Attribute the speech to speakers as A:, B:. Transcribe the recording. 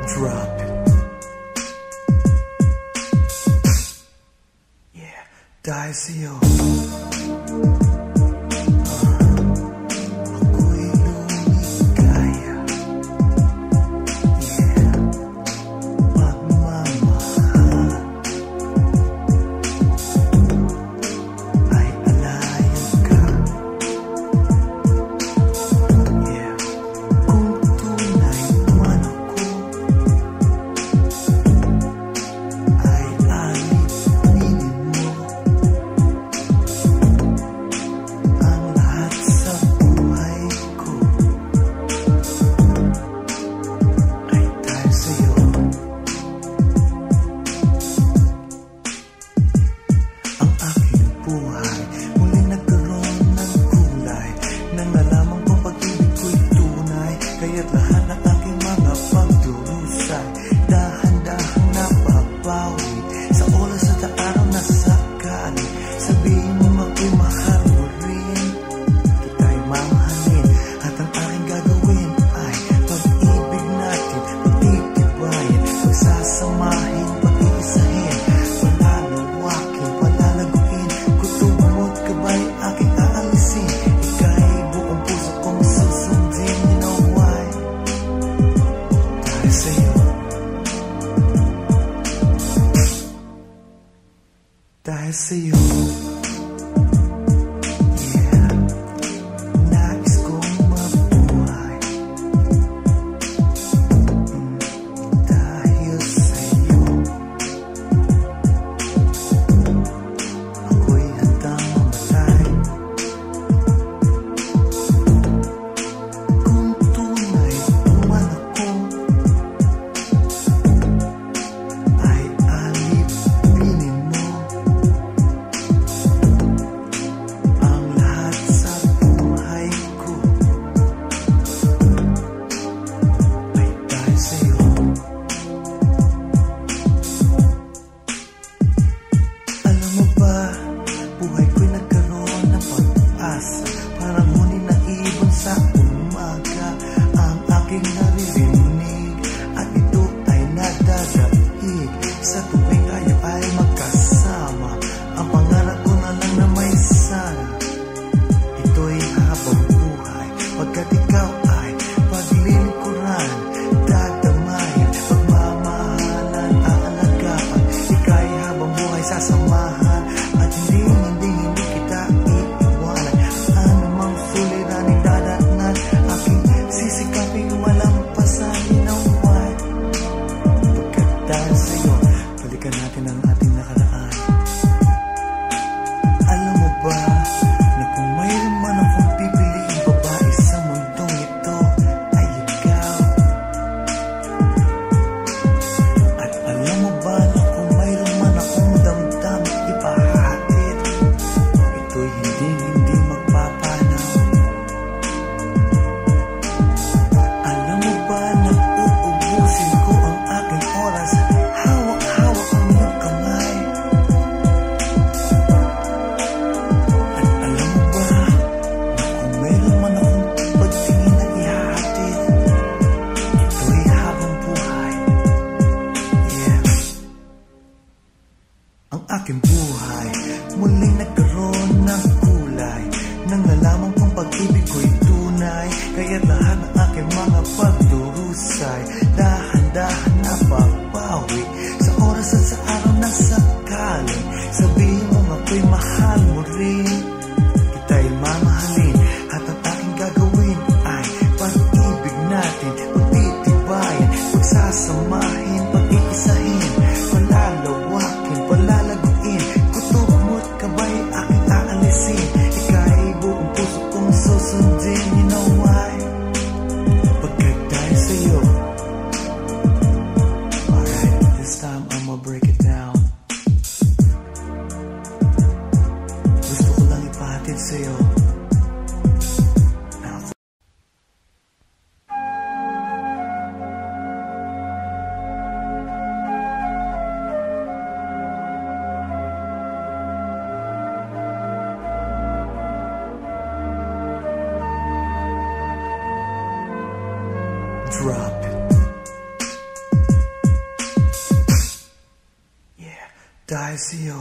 A: Drop it. Yeah, dahil sa'yo ako'y lumigaya. Yeah, pagmamahal ay alayan ka. Yeah, kung tunay man ako ay alipinin mo ang lahat sa buhay ko ay dahil sa'yo. Ang aking buhay muli nagkaroon ng kulay nang nalaman kong pag-ibig ko'y tunay. Kaya't lahat ng aking mga pagdurusay dahan-dahang napapawi sa oras at araw na sakali. Sabihin mo ako'y mahal mo rin, kita'y mamahalin, at ang aking gagawin ay pag-ibig natin pagtitibayin, pagsasamahin, pag-iisahin, palalawakin, palalaguin, kutob mo't kabay aking aalisin. Ika'y buong puso kong susundin. You know why? Dahil sa'yo. Dahil sa'yo. Yeah, nais kong mabuhay dahil sa'yo. Ako'y handang mamatay kung tunay man ako ay alipinin mo ang lahat sa buhay ko ay dahil sa'yo. Alam mo ba, buhay ko'y nagkaroon ng pag-asa, parang huni na ibon sa umaga ang aking naririnig, at ito ay nadadaig sa tuwing tayo ay magkasama. Ang pangarap ko na lang na may sana, ito'y habang buhay, pagkat ikaw ay paglilingkuran, dadamayan, pagmamahalan, aalagaan. Ika'y habang buhay sasamahan, at hindi kita iiwanan. Anumang suliraning dadatnan, aking sisikaping malampasan. You know why? Pagkat dahil sa'yo, balikan natin ang ating nakaraan. Alam mo ba na kung mayroon man akong pipiliing babae sa mundong ito ay ikaw? At alam mo ba na kung mayroon man akong damdaming ipahatid, ito'y hindi magpapanaw? Alam mo ba na uubusin ko ang aking oras, hawak-hawak ang iyong kamay? At alam mo ba na kung mayroon man akong pagtingin na ihahatid, ito'y habang buhay. Yeah. Ang aking buhay muling nagkaroon ng kulay nang nalaman kong pag-ibig ko'y tunay. Kaya't lahat ng aking mga pagdurusay dahan-dahan napapawi sa oras at sa araw na sakali. Sabihin mo ako'y mahal mo rin, kita'y mamahalin, at ang aking gagawin ay pag-ibig natin pagtitibayin, pagsasamahin, pag-iisahin, palalawakin, palalaguin, kutob mo't kabay aking aalisin. Ika'y buong puso kong susundin. You know why? Pagkat dahil sa'yo. Alright, this time I'ma break it down. Gusto ko lang ipahatid sa'yo na ako. Drop it. Dahil sa'yo